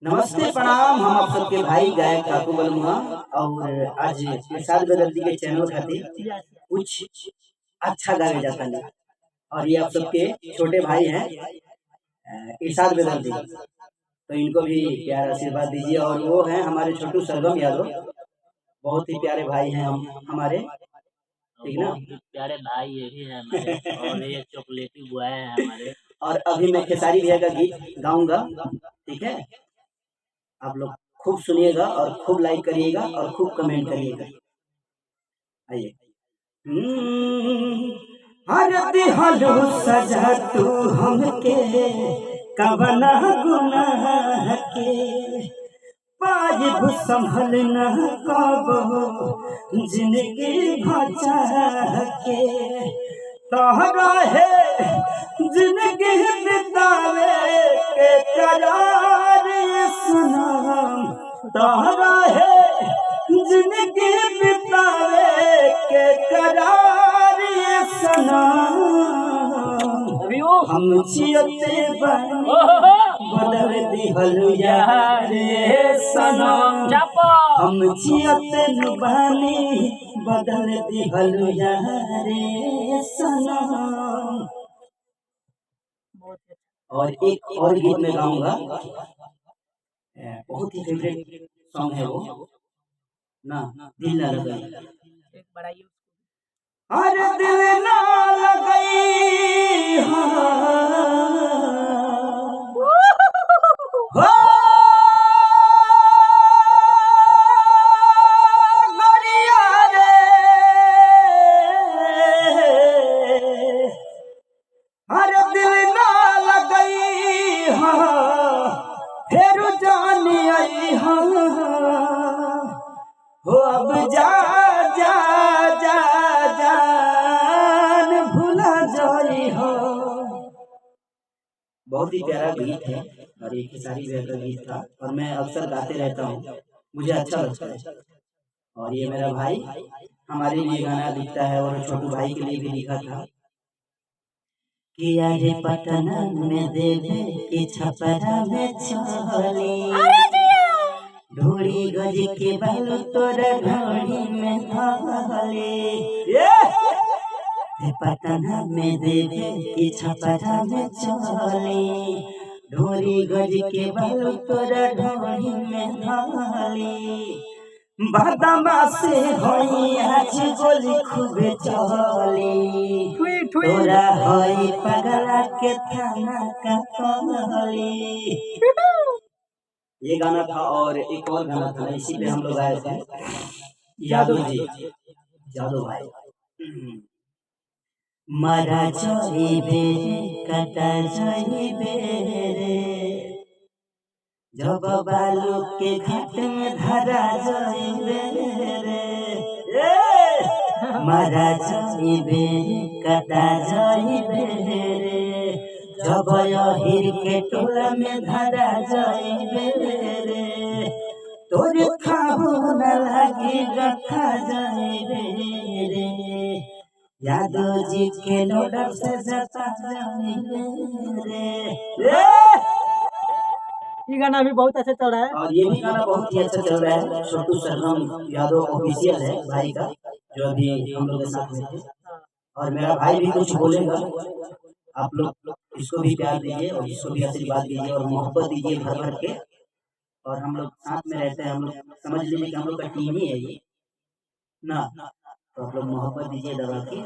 नमस्ते प्रणाम। हम आप सबके भाई गायक काकू बलमुआ और आज इरशाद बेदर्दी के चैनल खातिर कुछ अच्छा गावे जाता है और ये आप सबके छोटे भाई हैं इरशाद बेदर्दी, तो इनको भी प्यार आशीर्वाद दीजिए। और वो हैं हमारे छोटू सरगम यादव, बहुत ही प्यारे भाई हैं हम हमारे, ठीक ना। प्यारे भाई ये भी है हमारे और ये चॉकलेटी बुआ है हमारे। और अभी मैं खेसारी भैया का गीत गाऊंगा, ठीक है। आप लोग खूब सुनिएगा और खूब लाइक करिएगा और खूब कमेंट करिएगा। आइए। हर दिहलो सजा तू हमके कवना गुनाह के पाजिब संभल न कबो जिंदगी बचा के तोहरा है जिंदगी बितावे के करार सनम, तोहरा है जिंदगी बितावे के करार सनम। हम जियते बदल दिहलु यार सनम, हम जियते बानी बदल दिहलु यार सनम। और एक और गीत में गाऊंगा, बहुत ही फेवरेट सॉन्ग है वो ना, दिल ना लगाई। एक बड़ा अरे दिल ना लगाई हो गोरिया रे, अरे दिल ना लगाई हो फिर जानी आई हो अब जा जा जा जान भुला जाई हो। बहुत ही प्यारा गीत है और एक खेसारी भैया का गीत था और मैं अक्सर गाते रहता हूँ, मुझे अच्छा लगता है। और ये मेरा भाई हमारे लिए गाना लिखता है और छोटू भाई के लिए भी लिखा था कि अरे पटना में देवे कि छपरा में चली ढोड़ी गज के बालू तोरा ढोड़ी में धाले, पटना में देवे कि छपरा में चले ढोड़ी गज के बालू तोरा ढोड़ी में धाले। बादामा से होई आज गोली खूबे चली तोरा होई पगला के थाना का तली। ये गाना था और एक और गाना था, इसी पे हम लोग आए थे। यादव जी, यादव भाई। मरा जाइबे कटा जाइबे रे जब बालू के घाट में धरा जाइबे रे, मरा जाइबे कटा जाइबे रे जब हिर के टोला में धरा जाइबे रे तोरे खाबू न लगी रखा जाइबे रे यादव जी के लोडर से जता जाइबे रे। ये गाना भी बहुत अच्छा चल रहा है और ये भी गाना बहुत ही अच्छा चल रहा है। छोटू सरगम यादव ऑफिशियल है भाई का, जो अभी हम लोग के साथ में थे। और मेरा भाई भी कुछ बोलेगा, आप लोग इसको भी प्यार दीजिए और इसको भी आशीर्वाद दीजिए और मोहब्बत दीजिए भर भर के। और हम लोग साथ में रहते हैं, हम लोग समझ लीजिए कि हम लोग का टीम ही है ये ना, तो आप लोग मोहब्बत दीजिए दबा के।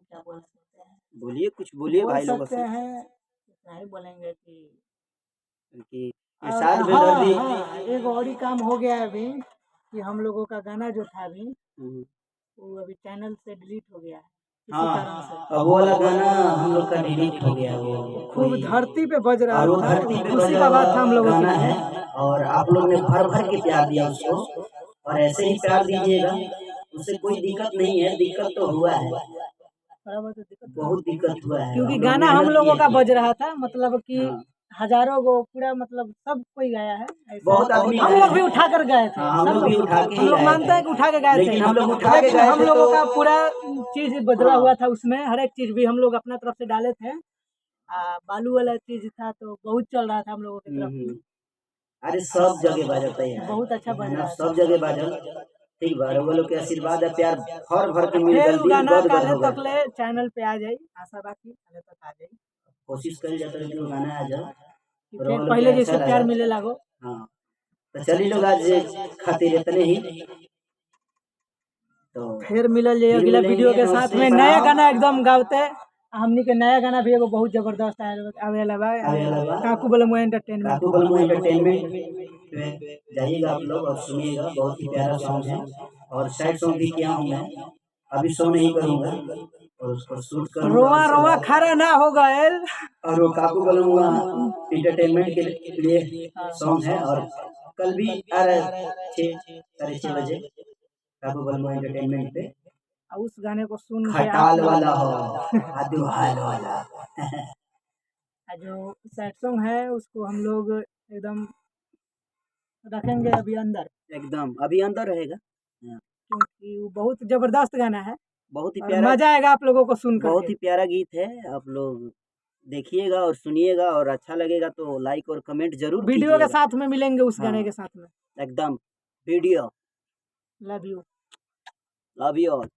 क्या बोल सकते हैं, बोलिए कुछ बोलिए भाई लोग सकते हैं इतना ही बोलेंगे कि इरशाद बेदर्दी। एक और ही काम हो गया है अभी कि हम लोगों का गाना जो था अभी वो अभी चैनल से डिलीट हो गया है इसी कारण से। वो वाला गाना हम लोग का डिलीट हो गया, वो खूब धरती पे बज रहा था, धरती पे खुशी का बात था हम लोगों गाना है। और आप लोग ने भर भर के प्यार दिया उसको और ऐसे ही प्यार दीजिएगा, उससे कोई दिक्कत नहीं है। दिक्कत तो हुआ है, बहुत दिक्कत हुआ है क्योंकि गाना हम लोगों का बज रहा था, मतलब कि हजारों को पूरा मतलब सब कोई गाया है। बहुत आदमी हम लोग भी उठा कर गए थे, हम लोग भी उठा के, हम लोग मानते हैं कि उठा के गए थे, लेकिन हम लोग उठा के गए, हम लोगों का पूरा चीज बदला हुआ था, उसमें हर एक चीज भी हम लोग अपना तरफ से डाले थे। बालू वाला चीज था तो बहुत चल रहा था हम लोगों की तरफ। अरे सब जगह बाजता है बहुत अच्छा बन रहा है। सब जगह बाजल। ठीक बा, रउआ लोग के आशीर्वाद है, प्यार भर भर के मिल फिर गल, उ दिल गाना गद गद काले हो गए। तकले चैनल पे आ जाई, आशा बाकी काले तक आ जाई। कोशिश करी जाता है कि वो गाना आ जाए, कि रउआ फिर लोग पहले के अच्छा जैसे प्यार लगा। मिले लागो। हाँ, तो चली लोग आज खातिर इतने ही, तो फिर मिलल जाई फिर अगला मिलेंगे। वीडियो के साथ नमस्ते, में नया प्रणाम। गाना एकदम गावते। हमनी के नया गाना भी एगो बहुत जबरदस्त आवेला बा, आवेला बा। काकू बलमुआ एंटरटेनमेंट। काकू बलमू एंटरटेनमेंट पे जाइएगा आप लोग और सुनिएगा, बहुत ही प्यारा सॉन्ग है। और सैड सॉन्ग भी किया हूँ मैं, अभी शो नहीं करूँगा और उसको शूट करूँगा। रोवा रोवा खरा ना हो गए। और वो काकू बलमुआ एंटरटेनमेंट के लिए सॉन्ग है। और कल भी आ रहा है 6 बजे काकू बलमुआ एंटरटेनमेंट पे। उस गाने को सुन के खटाल वाला हो अदुहाल वाला जो सैड सॉन्ग है उसको हम लोग एकदम रखेंगे अभी अंदर, एकदम अभी अंदर रहेगा, क्योंकि वो बहुत जबरदस्त गाना है। बहुत ही और प्यारा, मजा आएगा आप लोगों को सुन बहुत करके। ही प्यारा गीत है। आप लोग देखिएगा और सुनिएगा, और अच्छा लगेगा तो लाइक और कमेंट जरूर वीडियो के कीजिएगा। साथ में मिलेंगे उस हाँ, गाने के साथ में। एकदम video. Love you. Love you all.